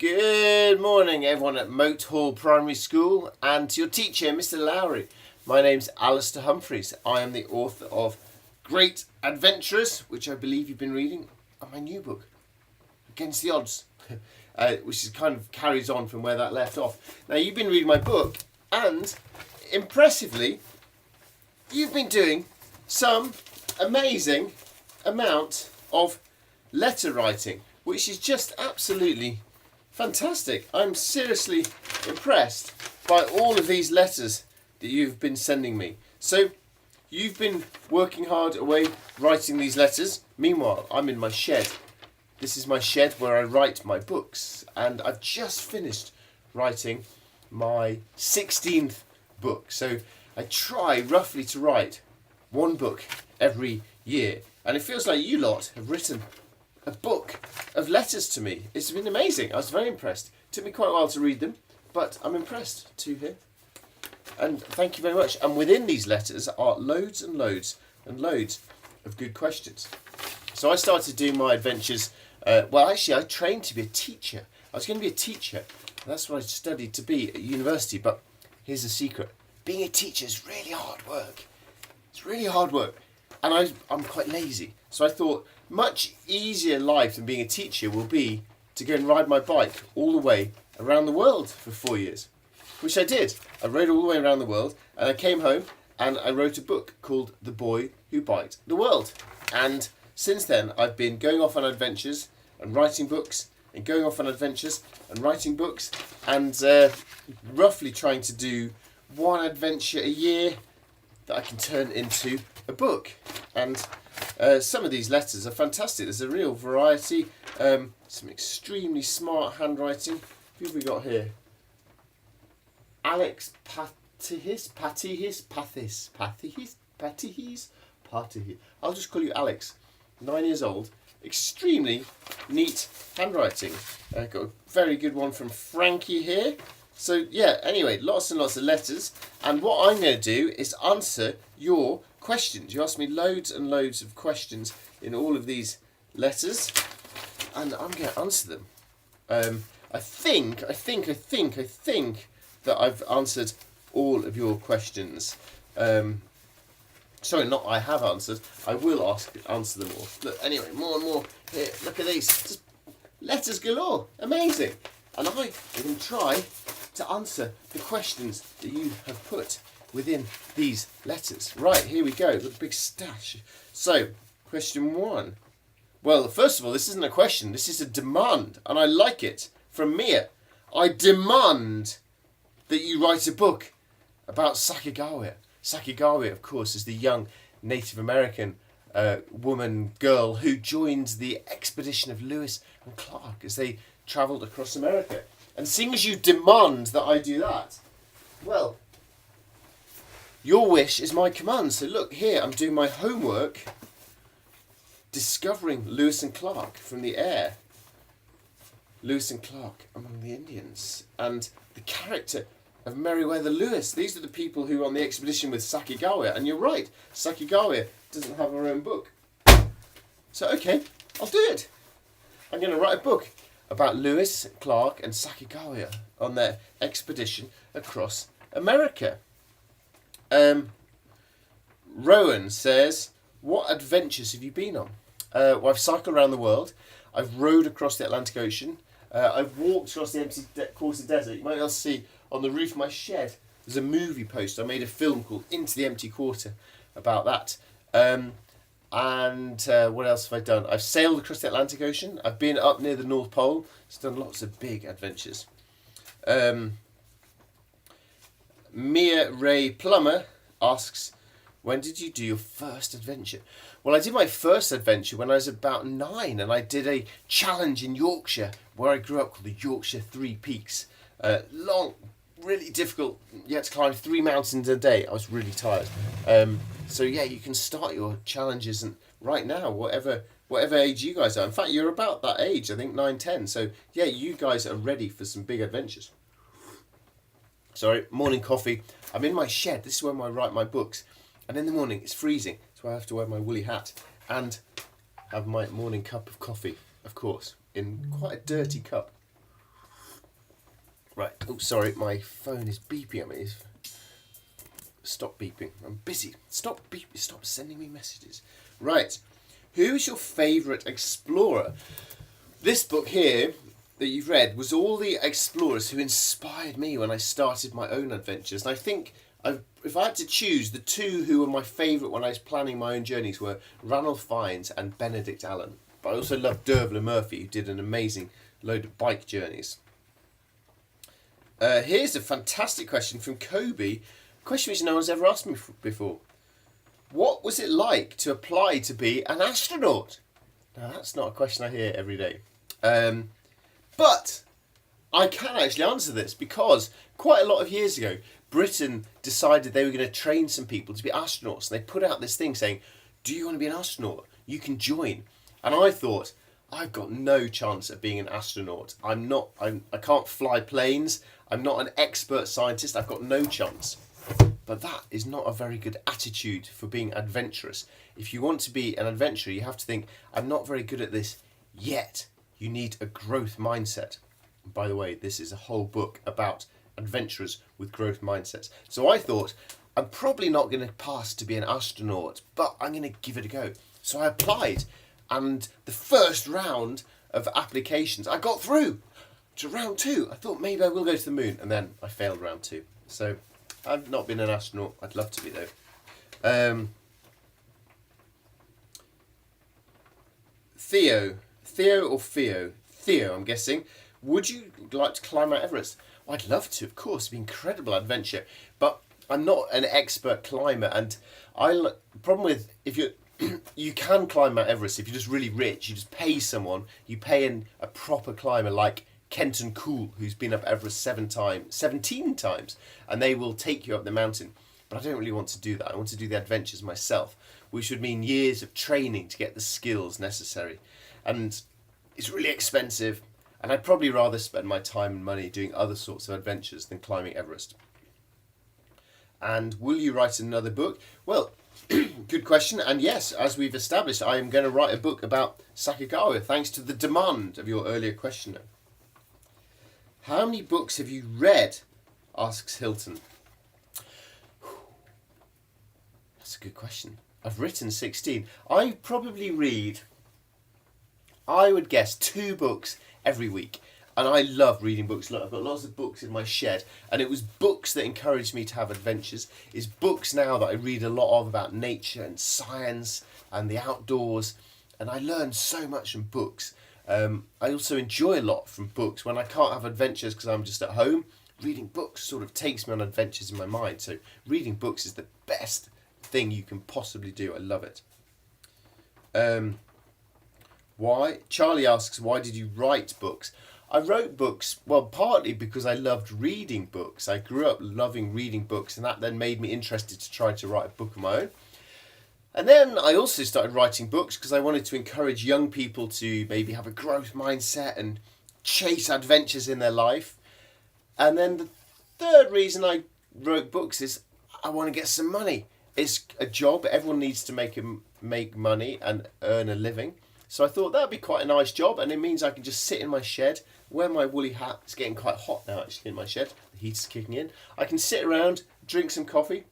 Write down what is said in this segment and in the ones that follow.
Good morning, everyone at Moat Hall Primary School, and to your teacher, Mr. Lowry. My name's Alistair Humphreys. I am the author of Great Adventurers, which I believe you've been reading, and my new book, Against the Odds, which is kind of carries on from where that left off. Now, you've been reading my book, and impressively, you've been doing some amazing amount of letter writing, which is just absolutely fantastic. I'm seriously impressed by all of these letters that you've been sending me. So you've been working hard away writing these letters. Meanwhile, I'm in my shed. This is my shed where I write my books, and I've just finished writing my 16th book. So I try roughly to write one book every year, and it feels like you lot have written a book of letters to me. It's been amazing. I was very impressed. It took me quite a while to read them, but I'm impressed too here. And thank you very much. And within these letters are loads and loads and loads of good questions. So I started doing my adventures. Actually, I trained to be a teacher. I was going to be a teacher. That's what I studied to be at university. But here's the secret. Being a teacher is really hard work. It's really hard work. And I'm quite lazy. So I thought, much easier life than being a teacher will be to go and ride my bike all the way around the world for 4 years, which I did. I rode all the way around the world, and I came home and I wrote a book called The Boy Who Biked the World. And since then, I've been going off on adventures and writing books, and going off on adventures and writing books, and roughly trying to do one adventure a year that I can turn into a book. And some of these letters are fantastic. There's a real variety. Some extremely smart handwriting. Who have we got here? Alex Patihis. I'll just call you Alex. 9 years old. Extremely neat handwriting. Got a very good one from Frankie here. So yeah, anyway, lots and lots of letters. And what I'm going to do is answer your questions. You asked me loads and loads of questions in all of these letters, and I'm going to answer them. I think that I've answered all of your questions. Sorry, not I have answered. I will answer them all. Look, anyway, more and more here. Look at these. Just letters galore. Amazing. And I can try to answer the questions that you have put within these letters. Right, here we go. Look, big stash. So, question 1. Well, first of all, this isn't a question. This is a demand, and I like it. From Mia. I demand that you write a book about Sacagawea. Sacagawea, of course, is the young Native American girl who joined the expedition of Lewis and Clark as they travelled across America. And seeing as you demand that I do that, well, your wish is my command. So look here, I'm doing my homework, discovering Lewis and Clark from the air. Lewis and Clark among the Indians. And the character of Meriwether Lewis. These are the people who were on the expedition with Sacagawea. And you're right, Sacagawea doesn't have her own book. So okay, I'll do it. I'm going to write a book about Lewis, Clark and Sacagawea on their expedition across America. Rowan says, what adventures have you been on? Well, I've cycled around the world. I've rowed across the Atlantic Ocean. I've walked across the empty quarter desert. You might be able to see on the roof of my shed, there's a movie poster. I made a film called Into the Empty Quarter about that. What else have I done? I've sailed across the Atlantic Ocean. I've been up near the North Pole. It's done lots of big adventures. Mia Ray Plummer asks, when did you do your first adventure? Well, I did my first adventure when I was about 9, and I did a challenge in Yorkshire where I grew up called the Yorkshire Three Peaks. Long, really difficult. You had to climb 3 mountains a day. I was really tired. So yeah, you can start your challenges and right now, whatever age you guys are. In fact, you're about that age, I think 9, 10. So yeah, you guys are ready for some big adventures. Sorry, morning coffee. I'm in my shed. This is where I write my books. And in the morning, it's freezing. So I have to wear my woolly hat and have my morning cup of coffee, of course, in quite a dirty cup. Right. Oh, sorry, my phone is beeping at me. Stop beeping. I'm busy. Stop beeping. Stop sending me messages. Right. Who's your favourite explorer? This book here that you've read was all the explorers who inspired me when I started my own adventures. And I think if I had to choose, the two who were my favourite when I was planning my own journeys were Ranulph Fiennes and Benedict Allen. But I also love Dervla Murphy, who did an amazing load of bike journeys. Here's a fantastic question from Kobe. A question which no one's ever asked me before. What was it like to apply to be an astronaut? Now, that's not a question I hear every day. But I can actually answer this because quite a lot of years ago, Britain decided they were going to train some people to be astronauts. And they put out this thing saying, do you want to be an astronaut? You can join. And I thought, I've got no chance of being an astronaut. I can't fly planes. I'm not an expert scientist. I've got no chance. But that is not a very good attitude for being adventurous. If you want to be an adventurer, you have to think, I'm not very good at this yet. You need a growth mindset. And by the way, this is a whole book about adventurers with growth mindsets. So I thought, I'm probably not going to pass to be an astronaut, but I'm going to give it a go. So I applied, and the first round of applications, I got through to round 2. I thought maybe I will go to the moon, and then I failed round 2. So I've not been an astronaut. I'd love to be though. Theo or Theo? Theo, I'm guessing. Would you like to climb Mount Everest? Well, I'd love to, of course. It'd be an incredible adventure. But I'm not an expert climber, and the problem with if you you can climb Mount Everest if you're just really rich. You just pay someone. You pay in a proper climber like Kenton Cool, who's been up Everest 17 times, and they will take you up the mountain. But I don't really want to do that. I want to do the adventures myself, which would mean years of training to get the skills necessary. And it's really expensive, and I'd probably rather spend my time and money doing other sorts of adventures than climbing Everest. And will you write another book? Well, good question. And yes, as we've established, I am going to write a book about Sacagawea, thanks to the demand of your earlier questioner. How many books have you read? Asks Hilton. That's a good question. I've written 16. I probably read, I would guess, 2 books every week. And I love reading books. Look, I've got lots of books in my shed. And it was books that encouraged me to have adventures. It's books now that I read a lot of about nature and science and the outdoors. And I learn so much from books. I also enjoy a lot from books. When I can't have adventures because I'm just at home, reading books sort of takes me on adventures in my mind. So reading books is the best thing you can possibly do. I love it. Why? Charlie asks, why did you write books? I wrote books, well, partly because I loved reading books. I grew up loving reading books, and that then made me interested to try to write a book of my own. And then I also started writing books because I wanted to encourage young people to maybe have a growth mindset and chase adventures in their life. And then the third reason I wrote books is I want to get some money. It's a job. Everyone needs to make money and earn a living. So I thought that'd be quite a nice job, and it means I can just sit in my shed, wear my woolly hat. It's getting quite hot now actually in my shed. The heat's kicking in. I can sit around, drink some coffee.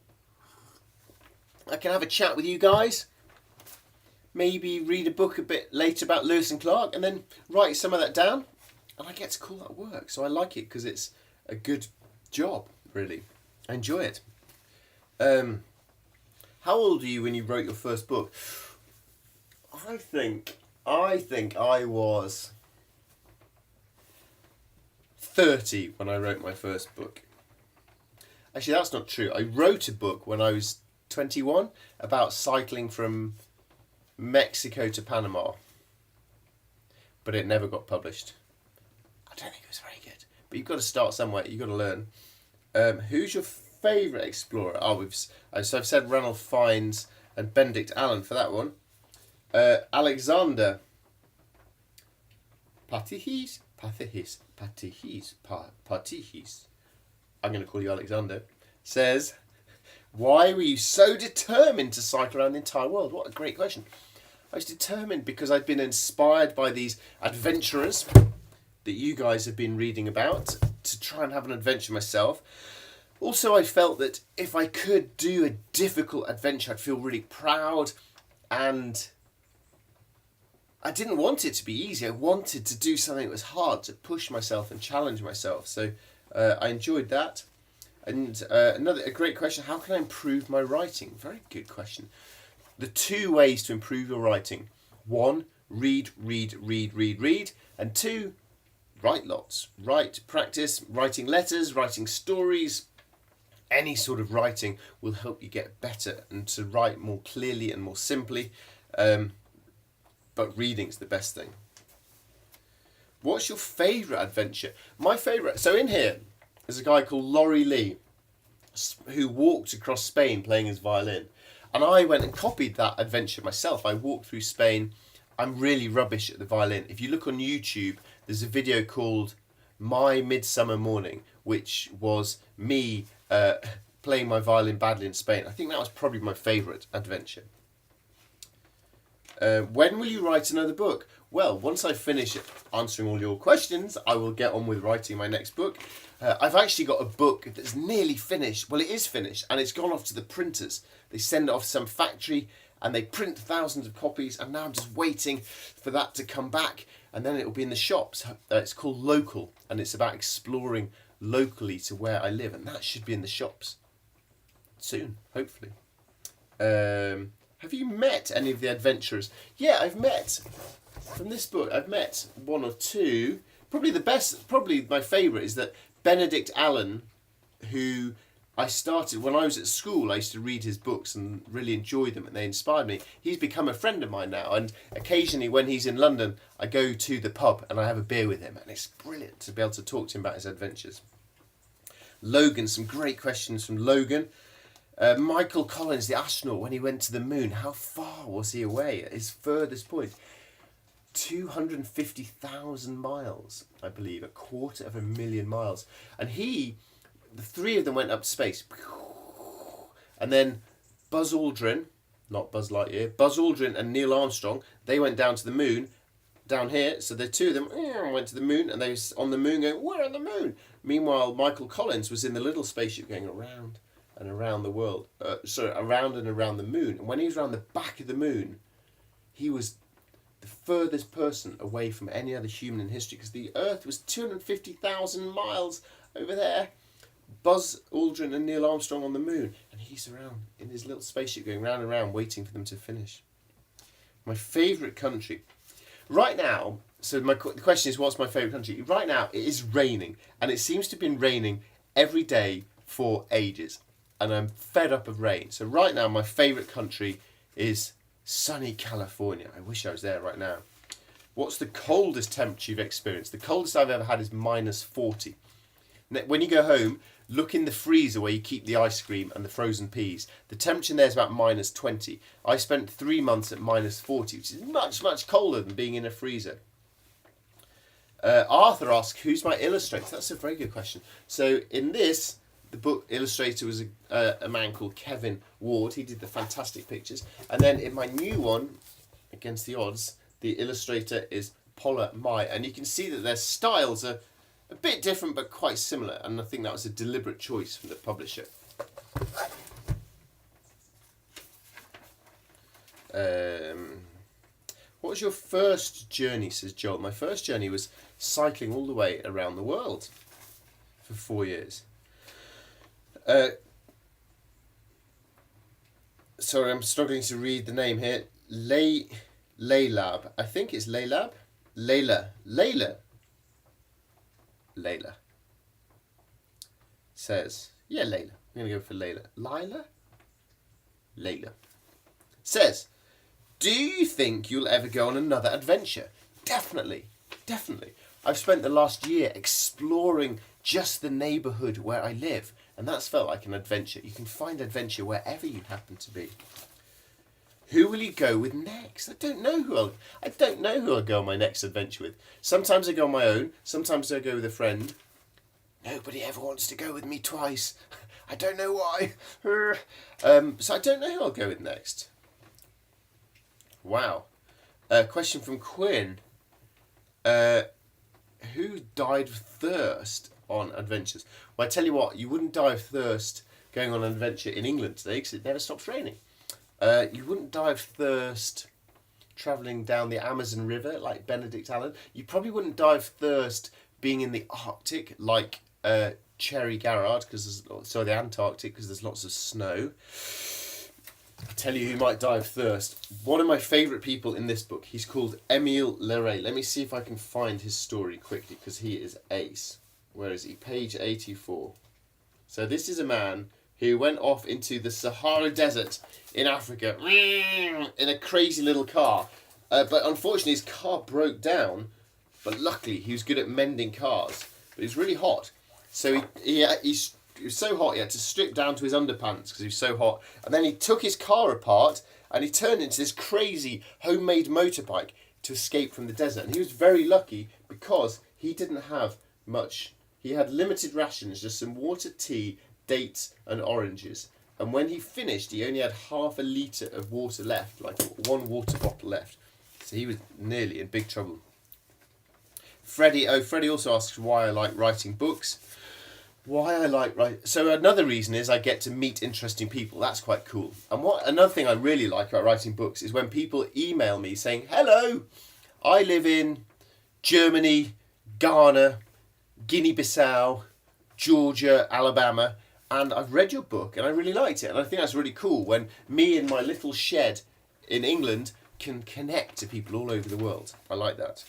I can have a chat with you guys. Maybe read a book a bit later about Lewis and Clark, and then write some of that down. And I get to call that work. So I like it because it's a good job, really. I enjoy it. How old were you when you wrote your first book? I think I was 30 when I wrote my first book. Actually, that's not true. I wrote a book when I was 21 about cycling from Mexico to Panama. But it never got published. I don't think it was very good. But you've got to start somewhere. You've got to learn. Who's your favourite explorer? So I've said Ranulph Fiennes and Benedict Allen for that one. Alexander Patihis. I'm going to call you Alexander. Says, why were you so determined to cycle around the entire world? What a great question. I was determined because I'd been inspired by these adventurers that you guys have been reading about to try and have an adventure myself. Also, I felt that if I could do a difficult adventure, I'd feel really proud, and I didn't want it to be easy. I wanted to do something that was hard, to push myself and challenge myself. So I enjoyed that. And a great question, how can I improve my writing? Very good question. The 2 ways to improve your writing. 1, read. And 2, write lots. Practice writing letters, writing stories. Any sort of writing will help you get better and to write more clearly and more simply. But reading's the best thing. What's your favourite adventure? My favourite... So in here, there's a guy called Laurie Lee who walked across Spain playing his violin. And I went and copied that adventure myself. I walked through Spain. I'm really rubbish at the violin. If you look on YouTube, there's a video called My Midsummer Morning, which was me playing my violin badly in Spain. I think that was probably my favourite adventure. When will you write another book? Well, once I finish answering all your questions, I will get on with writing my next book. I've actually got a book that's nearly finished. Well, it is finished, and it's gone off to the printers. They send it off to some factory, and they print thousands of copies, and now I'm just waiting for that to come back, and then it'll be in the shops. It's called Local, and it's about exploring locally to where I live, and that should be in the shops soon, hopefully. Have you met any of the adventurers? Yeah, I've met, from this book, I've met 1 or 2. Probably my favourite is that Benedict Allen, who I started, when I was at school, I used to read his books and really enjoy them, and they inspired me. He's become a friend of mine now, and occasionally when he's in London, I go to the pub and I have a beer with him, and it's brilliant to be able to talk to him about his adventures. Logan, some great questions from Logan. Michael Collins, the astronaut, when he went to the moon, how far was he away at his furthest point? 250,000 miles, I believe, 250,000 miles. And the 3 of them went up to space. And then Buzz Aldrin, not Buzz Lightyear, Buzz Aldrin and Neil Armstrong, they went down to the moon, down here. So the 2 of them went to the moon, and they was on the moon going, we're on the moon. Meanwhile, Michael Collins was in the little spaceship going around and around the world, around and around the moon. And when he was around the back of the moon, he was the furthest person away from any other human in history, because the Earth was 250,000 miles over there. Buzz Aldrin and Neil Armstrong on the moon, and he's around in his little spaceship going round and round waiting for them to finish. My favourite country. Right now, so the question is, what's my favourite country? Right now, it is raining, and it seems to have been raining every day for ages. And I'm fed up of rain. So right now, my favourite country is sunny California. I wish I was there right now. What's the coldest temperature you've experienced? The coldest I've ever had is -40. When you go home, look in the freezer where you keep the ice cream and the frozen peas. The temperature in there is about -20. I spent 3 months at -40, which is much, much colder than being in a freezer. Arthur asks, who's my illustrator? That's a very good question. So in this, the book illustrator was a man called Kevin Ward. He did the fantastic pictures. And then in my new one, Against the Odds, the illustrator is Paula Mai. And you can see that their styles are a bit different but quite similar. And I think that was a deliberate choice from the publisher. What was your first journey, says Joel? My first journey was cycling all the way around the world for 4 years. Sorry, I'm struggling to read the name here. Laylab. I think it's Laylab. Layla says, yeah, Layla. I'm going to go for Layla. Layla says, do you think you'll ever go on another adventure? Definitely. I've spent the last year exploring just the neighbourhood where I live, and that's felt like an adventure. You can find adventure wherever you happen to be. Who will you go with next? I don't know who I'll go on my next adventure with. Sometimes I go on my own. Sometimes I go with a friend. Nobody ever wants to go with me twice. I don't know why. So I don't know who I'll go with next. Wow. Question from Quinn. who died of thirst on adventures? Well, I tell you what, you wouldn't die of thirst going on an adventure in England today because it never stops raining. You wouldn't die of thirst travelling down the Amazon River like Benedict Allen. You probably wouldn't die of thirst being in the Arctic like Cherry Garrard, the Antarctic, because there's lots of snow. I'll tell you who might die of thirst. One of my favourite people in this book, he's called Émile Leray. Let me see if I can find his story quickly, because he is ace. Where is he? Page 84. So this is a man who went off into the Sahara Desert in Africa in a crazy little car. But unfortunately his car broke down, but luckily he was good at mending cars. But it was really hot. So he was so hot he had to strip down to his underpants because he was so hot. And then he took his car apart and he turned it into this crazy homemade motorbike to escape from the desert. And he was very lucky because he didn't have much. He had limited rations, just some water, tea, dates and oranges. And when he finished, he only had half a litre of water left, like one water bottle left. So he was nearly in big trouble. Freddie also asks why I like writing books. Why I like writing. So another reason is I get to meet interesting people. That's quite cool. And another thing I really like about writing books is when people email me saying, "Hello, I live in Germany, Ghana, Guinea-Bissau, Georgia, Alabama, and I've read your book and I really liked it." And I think that's really cool when me in my little shed in England can connect to people all over the world. I like that.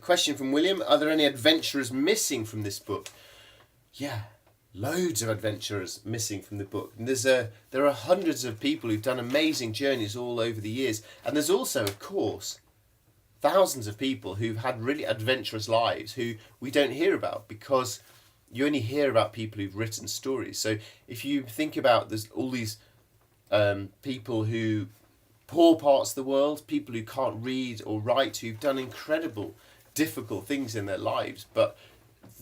Question from William: are there any adventurers missing from this book? Yeah, loads of adventurers missing from the book. And there are hundreds of people who've done amazing journeys all over the years. And there's also, of course, thousands of people who've had really adventurous lives who we don't hear about because you only hear about people who've written stories. So if you think about, there's all these people who, poor parts of the world, people who can't read or write, who've done incredible, difficult things in their lives, but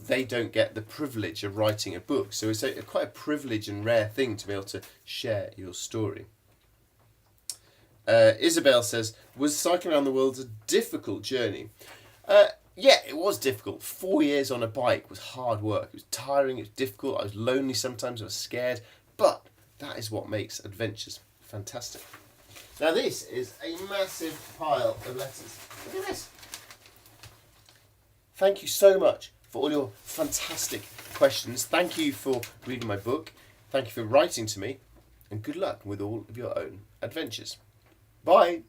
they don't get the privilege of writing a book. So it's quite a privilege and rare thing to be able to share your story. Isabel says, was cycling around the world a difficult journey? Yeah, it was difficult. 4 years on a bike was hard work. It was tiring, it was difficult, I was lonely sometimes, I was scared, but that is what makes adventures fantastic. Now this is a massive pile of letters. Look at this. Thank you so much for all your fantastic questions. Thank you for reading my book. Thank you for writing to me. And good luck with all of your own adventures. Bye.